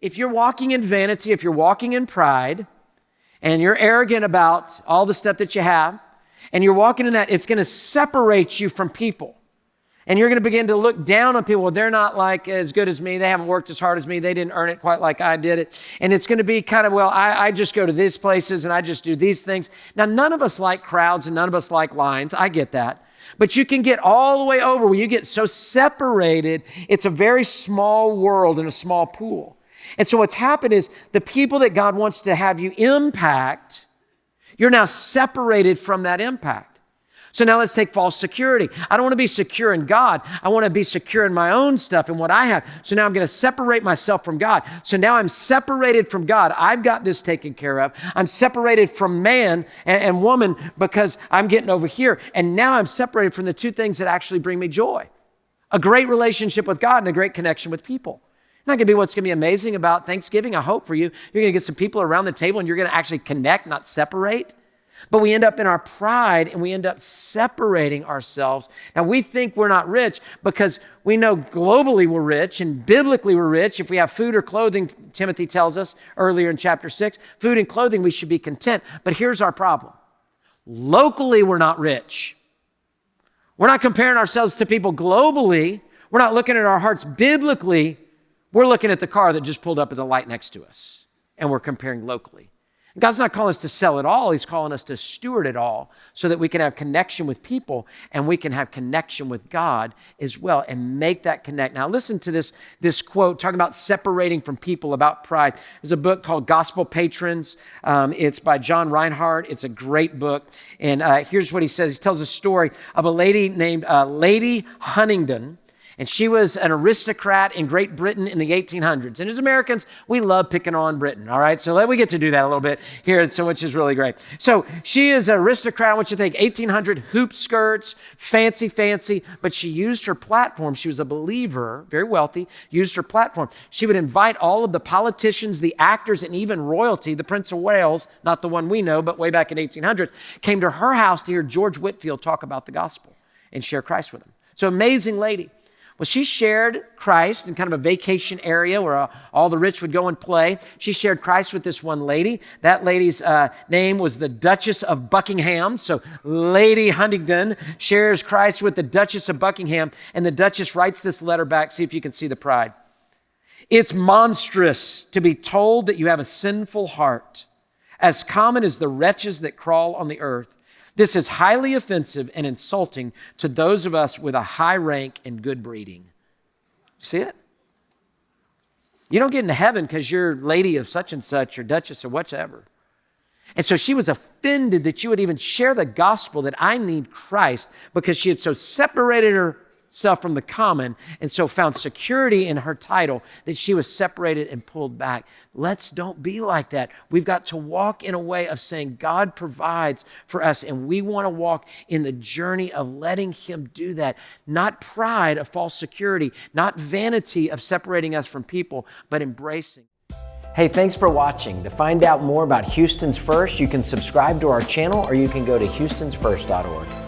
If you're walking in vanity, if you're walking in pride, and you're arrogant about all the stuff that you have, and you're walking in that, it's going to separate you from people. And you're going to begin to look down on people. Well, they're not like as good as me. They haven't worked as hard as me. They didn't earn it quite like I did it. And it's going to be kind of, well, I just go to these places and I just do these things. Now, none of us like crowds and none of us like lines. I get that. But you can get all the way over where you get so separated. It's a very small world in a small pool. And so what's happened is the people that God wants to have you impact, you're now separated from that impact. So now let's take false security. I don't want to be secure in God. I want to be secure in my own stuff and what I have. So now I'm going to separate myself from God. So now I'm separated from God. I've got this taken care of. I'm separated from man and woman because I'm getting over here. And now I'm separated from the two things that actually bring me joy. A great relationship with God and a great connection with people. That could be what's going to be amazing about Thanksgiving, I hope for you. You're going to get some people around the table and you're going to actually connect, not separate. But we end up in our pride and we end up separating ourselves. Now, we think we're not rich because we know globally we're rich and biblically we're rich. If we have food or clothing, Timothy tells us earlier in chapter 6, food and clothing, we should be content. But here's our problem. Locally, we're not rich. We're not comparing ourselves to people globally. We're not looking at our hearts biblically. We're looking at the car that just pulled up at the light next to us, and we're comparing locally. God's not calling us to sell it all. He's calling us to steward it all so that we can have connection with people and we can have connection with God as well and make that connect. Now listen to this quote talking about separating from people, about pride. There's a book called Gospel Patrons. It's by John Reinhardt. It's a great book. And here's what he says. He tells a story of a lady named Lady Huntingdon. And she was an aristocrat in Great Britain in the 1800s. And as Americans, we love picking on Britain, all right? So we get to do that a little bit here, so which is really great. So she is an aristocrat, what you think, 1800, hoop skirts, fancy, but she used her platform. She was a believer, very wealthy, used her platform. She would invite all of the politicians, the actors, and even royalty. The Prince of Wales, not the one we know, but way back in 1800s, came to her house to hear George Whitefield talk about the gospel and share Christ with them. So amazing lady. Well, she shared Christ in kind of a vacation area where all the rich would go and play. She shared Christ with this one lady. That lady's name was the Duchess of Buckingham. So Lady Huntingdon shares Christ with the Duchess of Buckingham, and the Duchess writes this letter back. See if you can see the pride. It's monstrous to be told that you have a sinful heart, as common as the wretches that crawl on the earth. This is highly offensive and insulting to those of us with a high rank and good breeding. See it? You don't get into heaven because you're lady of such and such or duchess or whatever. And so she was offended that you would even share the gospel that I need Christ, because she had so separated herself from the common and so found security in her title that she was separated and pulled back. Don't be like that. We've got to walk in a way of saying God provides for us, and we want to walk in the journey of letting him do that. Not pride of false security, not vanity of separating us from people, but embracing. Hey, thanks for watching. To find out more about Houston's First, you can subscribe to our channel or you can go to houstonsfirst.org.